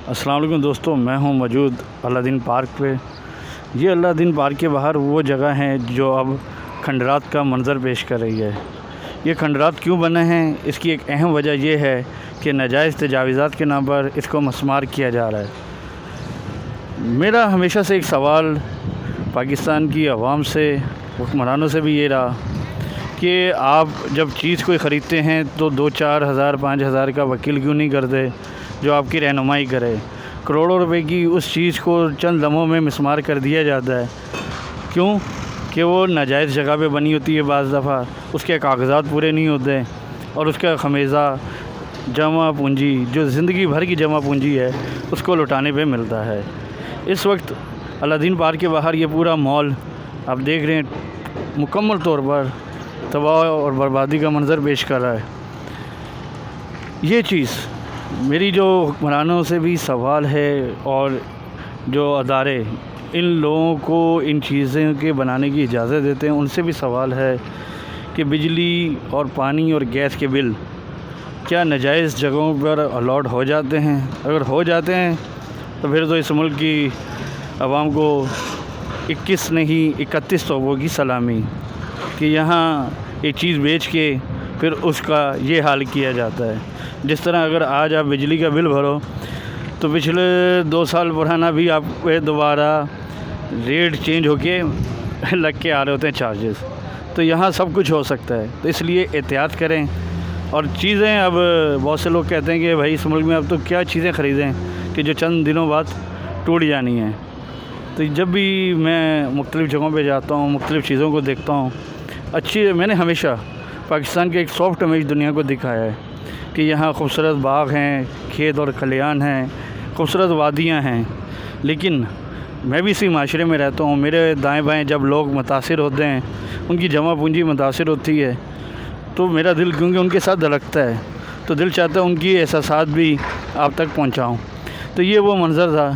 السلام علیکم دوستوں، میں ہوں موجود اللہ دین پارک پہ۔ یہ اللہ دین پارک کے باہر وہ جگہ ہیں جو اب کھنڈرات کا منظر پیش کر رہی ہے۔ یہ کھنڈرات کیوں بنے ہیں، اس کی ایک اہم وجہ یہ ہے کہ ناجائز تجاوزات کے نام پر اس کو مسمار کیا جا رہا ہے۔ میرا ہمیشہ سے ایک سوال پاکستان کی عوام سے، حکمرانوں سے بھی یہ رہا کہ آپ جب چیز کوئی خریدتے ہیں تو 2-4 ہزار 5 ہزار کا وکیل کیوں نہیں کرتے جو آپ کی رہنمائی کرے۔ کروڑوں روپے کی اس چیز کو چند لمحوں میں مسمار کر دیا جاتا ہے، کیوں کہ وہ ناجائز جگہ پہ بنی ہوتی ہے، بعض دفعہ اس کے کاغذات پورے نہیں ہوتے اور اس کا خمیزہ جمع پونجی جو زندگی بھر کی جمع پونجی ہے اس کو لوٹانے پہ ملتا ہے۔ اس وقت اللہ دین پارک کے باہر یہ پورا مال آپ دیکھ رہے ہیں مکمل طور پر تباہ اور بربادی کا منظر پیش کر رہا ہے۔ یہ چیز میری جو حکمرانوں سے بھی سوال ہے اور جو ادارے ان لوگوں کو ان چیزوں کے بنانے کی اجازت دیتے ہیں ان سے بھی سوال ہے کہ بجلی اور پانی اور گیس کے بل کیا ناجائز جگہوں پر الاٹ ہو جاتے ہیں؟ اگر ہو جاتے ہیں تو پھر تو اس ملک کی عوام کو 21 نہیں 31 توبوں کی سلامی کہ یہاں ایک چیز بیچ کے پھر اس کا یہ حال کیا جاتا ہے۔ جس طرح اگر آج آپ بجلی کا بل بھرو تو پچھلے 2 سال پرانا بھی آپ پہ دوبارہ ریٹ چینج ہو کے لگ کے آ رہے ہوتے ہیں چارجز۔ تو یہاں سب کچھ ہو سکتا ہے، تو اس لیے احتیاط کریں۔ اور چیزیں اب بہت سے لوگ کہتے ہیں کہ بھائی اس ملک میں اب تو کیا چیزیں خریدیں کہ جو چند دنوں بعد ٹوٹ جانی ہیں۔ تو جب بھی میں مختلف جگہوں پہ جاتا ہوں، مختلف چیزوں کو دیکھتا ہوں، میں نے ہمیشہ پاکستان کے ایک سافٹ امیج دنیا کو دکھایا ہے کہ یہاں خوبصورت باغ ہیں، کھیت اور کھلیان ہیں، خوبصورت وادیاں ہیں، لیکن میں بھی اسی معاشرے میں رہتا ہوں۔ میرے دائیں بائیں جب لوگ متاثر ہوتے ہیں، ان کی جمع پونجی متاثر ہوتی ہے تو میرا دل کیونکہ ان کے ساتھ دھڑکتا ہے، تو دل چاہتا ہے ان کی احساسات بھی آپ تک پہنچاؤں۔ تو یہ وہ منظر تھا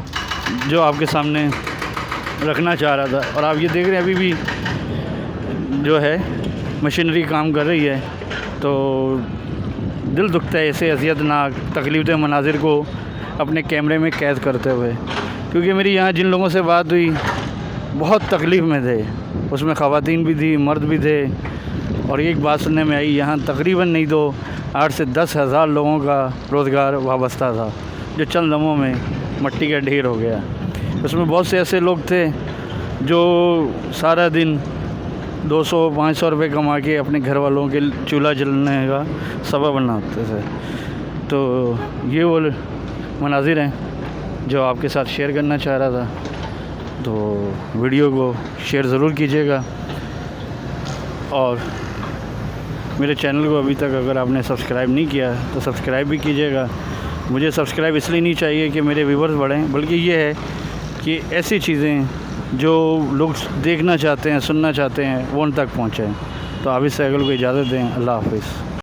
جو آپ کے سامنے رکھنا چاہ رہا تھا۔ اور آپ یہ دیکھ رہے ہیں ابھی بھی جو ہے مشینری کام کر رہی ہے، تو دل دکھتا ہے ایسے اذیت ناک تکلیف دہ مناظر کو اپنے کیمرے میں قید کرتے ہوئے، کیونکہ میری یہاں جن لوگوں سے بات ہوئی بہت تکلیف میں تھے، اس میں خواتین بھی تھی، مرد بھی تھے، اور ایک بات سننے میں آئی یہاں تقریباً نہیں تو 8 سے 10 ہزار لوگوں کا روزگار وابستہ تھا جو چند لمحوں میں مٹی کا ڈھیر ہو گیا۔ اس میں بہت سے ایسے لوگ تھے جو سارا دن 200-500 روپے کما کے اپنے گھر والوں کے چولہا جلنے کا سبب بناتے تھے۔ تو یہ وہ مناظر ہیں جو آپ کے ساتھ شیئر کرنا چاہ رہا تھا۔ تو ویڈیو کو شیئر ضرور کیجیے گا، اور میرے چینل کو ابھی تک اگر آپ نے سبسکرائب نہیں کیا تو سبسکرائب بھی کیجیے گا۔ مجھے سبسکرائب اس لیے نہیں چاہیے کہ میرے ویورز بڑھیں، بلکہ یہ ہے کہ ایسی چیزیں جو لوگ دیکھنا چاہتے ہیں، سننا چاہتے ہیں، وہ ان تک پہنچیں۔ تو آپ اس سے اگر کوئی اجازت دیں، اللہ حافظ۔